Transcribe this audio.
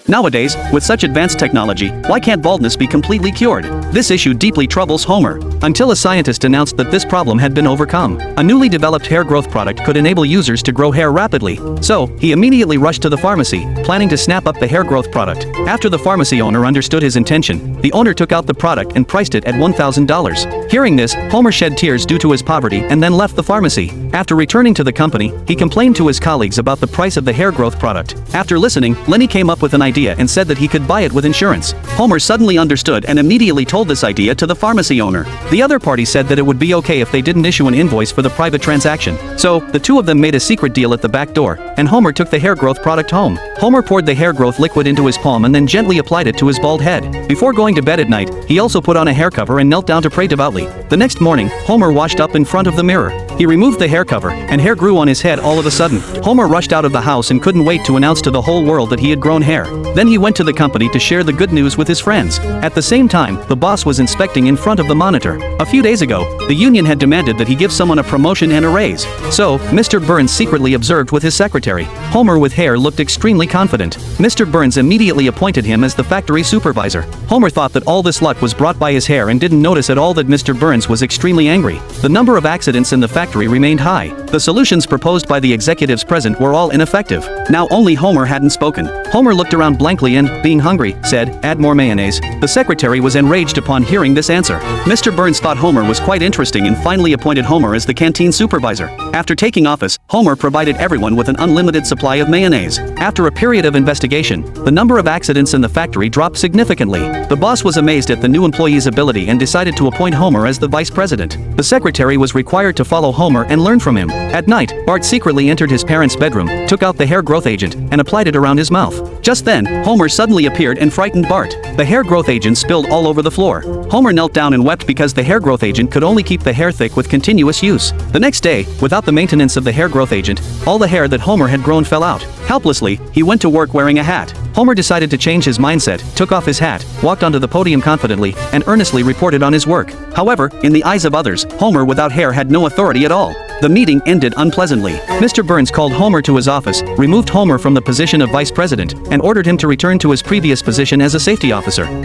Nowadays, with such advanced technology, why can't baldness be completely cured? This issue deeply troubles Hohmer, until a scientist announced that this problem had been overcome. A newly developed hair growth product could enable users to grow hair rapidly. So, he immediately rushed to the pharmacy, planning to snap up the hair growth product. After the pharmacy owner understood his intention, the owner took out the product and priced it at $1,000. Hearing this, Hohmer shed tears due to his poverty and then left the pharmacy. After returning to the company, he complained to his colleagues about the price of the hair growth product. After listening, Lenny came up with an idea and said that he could buy it with insurance. Hohmer suddenly understood and immediately told this idea to the pharmacy owner. The other party said that it would be okay if they didn't issue an invoice for the private transaction. So, the two of them made a secret deal at the back door, and Hohmer took the hair growth product home. Hohmer poured the hair growth liquid into his palm and then gently applied it to his bald head. Before going to bed at night, he also put on a hair cover and knelt down to pray devoutly. The next morning, Hohmer washed up in front of the mirror. He removed the hair cover, and hair grew on his head all of a sudden. Hohmer rushed out of the house and couldn't wait to announce to the whole world that he had grown hair. Then he went to the company to share the good news with his friends. At the same time, the boss was inspecting in front of the monitor. A few days ago, the union had demanded that he give someone a promotion and a raise. So, Mr. Burns secretly observed with his secretary. Hohmer with hair looked extremely confident. Mr. Burns immediately appointed him as the factory supervisor. Hohmer thought that all this luck was brought by his hair and didn't notice at all that Mr. Burns was extremely angry. The number of accidents in the factory remained high. The solutions proposed by the executives present were all ineffective. Now only Hohmer hadn't spoken. Hohmer looked around blankly and, being hungry, said, "Add more mayonnaise." The secretary was enraged upon hearing this answer. Mr. Burns thought Hohmer was quite interesting and finally appointed Hohmer as the canteen supervisor. After taking office, Hohmer provided everyone with an unlimited supply of mayonnaise. After a period of investigation, the number of accidents in the factory dropped significantly. The boss was amazed at the new employee's ability and decided to appoint Hohmer as the vice president. The secretary was required to follow Hohmer and learn from him. At night, Bart secretly entered his parents' bedroom, took out the hair growth agent, and applied it around his mouth. Just then, Hohmer suddenly appeared and frightened Bart. The hair growth agent spilled all over the floor. Hohmer knelt down and wept because the hair growth agent could only keep the hair thick with continuous use. The next day, without the maintenance of the hair growth agent, all the hair that Hohmer had grown fell out. Helplessly, he went to work wearing a hat. Hohmer decided to change his mindset, took off his hat, walked onto the podium confidently, and earnestly reported on his work. However, in the eyes of others, Hohmer without hair had no authority at all. The meeting ended unpleasantly. Mr. Burns called Hohmer to his office, removed Hohmer from the position of vice president, and ordered him to return to his previous position as a safety officer.